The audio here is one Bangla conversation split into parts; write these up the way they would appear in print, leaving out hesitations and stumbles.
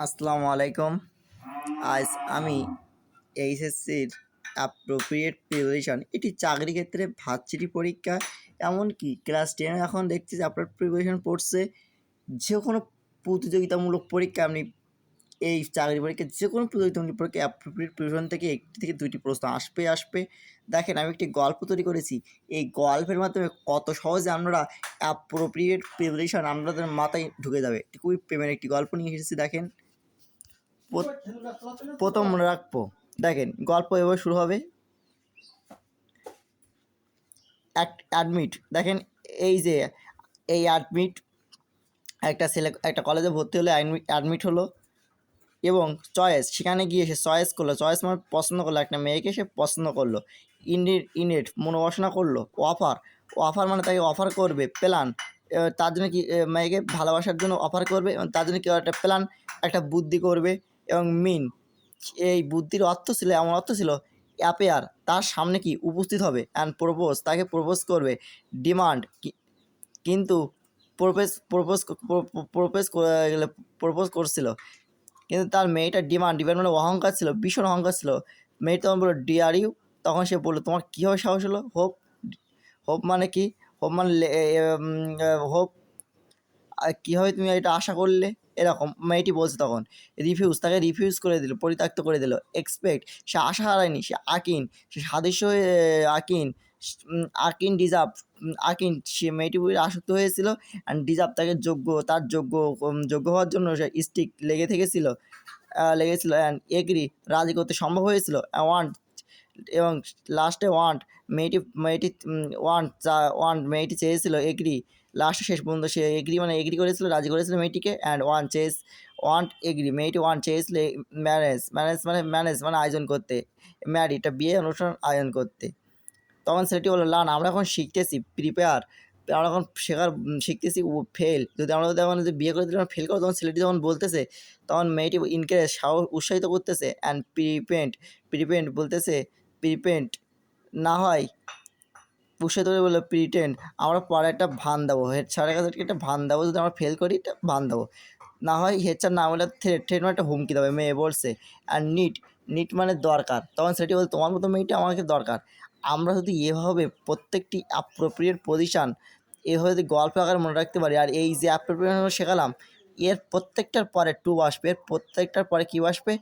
আসসালামু আলাইকুম। আজ আমি এইচএসসির অ্যাপ্রোপ্রিয়েট প্রিপারেশন এটি চাকরি ক্ষেত্রে ভার্সিটি পরীক্ষা, এমনকি ক্লাস 10 এখন দেখছি যে আপনার প্রিপারেশন পড়ছে। যে কোনো প্রতিযোগিতামূলক পরীক্ষা আপনি এই চাকরি পরীক্ষা যে কোনো প্রতিযোগিতামূলক পরীক্ষা অ্যাপ্রোপ্রিয়েট প্রিপারেশন থেকে 1টি থেকে 2টি প্রশ্ন আসবে। দেখেন, আমি একটি গল্প তৈরি করেছি। এই গল্পের মাধ্যমে কত সহজে আমরা অ্যাপ্রোপ্রিয়েট প্রিপারেশন আমাদের মাথায় ঢুকে যাবে। খুবই প্রেমের একটি গল্প নিয়ে এসেছি। দেখেন, প্রথম মনে রাখবো। দেখেন, গল্প এবার শুরু হবে। অ্যাডমিট। দেখেন, এই যে এই অ্যাডমিট একটা ছেলে একটা কলেজে ভর্তি হলে অ্যাডমিট হলো এবং চয়েস, সেখানে গিয়ে সে চয়েস করলো। চয়েস মানে পছন্দ করলো, একটা মেয়েকে সে পছন্দ করলো। ইনেট মনোবাসনা করলো। অফার মানে তাকে অফার করবে। প্ল্যান, তার জন্য কি মেয়েকে ভালোবাসার জন্য অফার করবে এবং তার জন্য কি একটা প্ল্যান, একটা বুদ্ধি করবে। এবং এই বুদ্ধির অর্থ ছিল, এমন অর্থ ছিল অ্যাপেয়ার, তার সামনে কি উপস্থিত হবে অ্যান্ড প্রপোজ, তাকে প্রপোজ করবে। ডিমান্ড, কিন্তু প্রপোজ করছিল, কিন্তু তার মেয়েটার ডিমান্ড মানে অহংকার ছিল, ভীষণ অহংকার ছিল। মেয়ে তখন বললো ডিয়ার ইউ। তখন সে বললো তোমার কীভাবে সাহস হলো? হোপ। হোপ মানে কি? হোপ মানে হোপ, কীভাবে তুমি এটা আশা করলে? এরকম মেয়েটি বলছে। তখন তাকে রিফিউজ করে দিল, পরিত্যক্ত করে দিল। এক্সপেক্ট, সে আশা হারায়নি, সে সে সাদৃশ্য হয়ে ডিজার্ভ, সে মেয়েটি আসক্ত হয়েছিল অ্যান্ড ডিজার্ভ, তাকে তার যোগ্য হওয়ার জন্য সে স্টিক লেগেছিল অ্যান্ড এগ্রি, রাজি করতে সম্ভব হয়েছিল। এবং লাস্টে মেয়েটি চেয়েছিল এগ্রি। লাস্টে শেষ পর্যন্ত সে এগ্রি মানে এগ্রি করেছিল, রাজি করেছিল মেয়েটিকে। অ্যান্ড এগ্রি, মেয়েটি চেয়েছিল ম্যানেজ মানে আয়োজন করতে, এটা বিয়ে অনুষ্ঠান আয়োজন করতে। তখন ছেলেটি বললো লান, আমরা এখন শিখতেছি, প্রিপেয়ার, আমরা এখন শিখতেছি ফেল। যদি এখন যদি বিয়ে করে দিলে আমরা ফেল করো। তখন ছেলেটি যখন বলতেছে, তখন মেয়েটি ইনকারেজ, উৎসাহিত করতেছে। অ্যান্ড প্রিপেন্ট বলতেছে, প্রিপেন্ট না হয় উৎসাহিত করে বললো প্রিটেন্ড, আমরা পরে একটা ভান দেবো, হেড স্যারের কাছে একটা ভান দেবো, যদি আমরা ফেল করি একটা ভান দেবো। না হয় হেড স্যার না বলে থ্রেট মানে একটা হুমকি দেবে, মেয়ে বলছে। আর নিট মানে দরকার। তখন সেটি বলছে তোমার মতো মেয়েটা আমাকে দরকার। আমরা যদি এভাবে প্রত্যেকটি অ্যাপ্রোপ্রিয়েট পজিশান এভাবে যদি গল্প আকারে মনে রাখতে পারি, আর এই যে অ্যাপ্রোপ্রিয়েট শেখালাম, এর প্রত্যেকটার পরে টুব আসবে, এর প্রত্যেকটার পরে কী আসবে?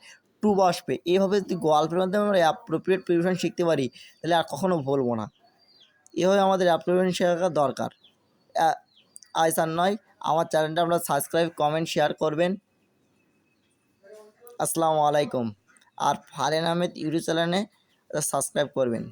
টুব আসবে। এভাবে যদি গল্পের মাধ্যমে আমরা অ্যাপ্রোপ্রিয়েট পজিশন শিখতে পারি, তাহলে আর কখনো ভুলবো না। এভাবে আমাদের অ্যাপ্রোপ্রিয়েট শেখা দরকার। আজ আর নয়, আমার চ্যানেলটা আপনারা সাবস্ক্রাইব, কমেন্ট, শেয়ার করবেন। আসসালামু আলাইকুম। আর ফারহান আহমেদ ইউটিউব চ্যানেলে সাবস্ক্রাইব করবেন।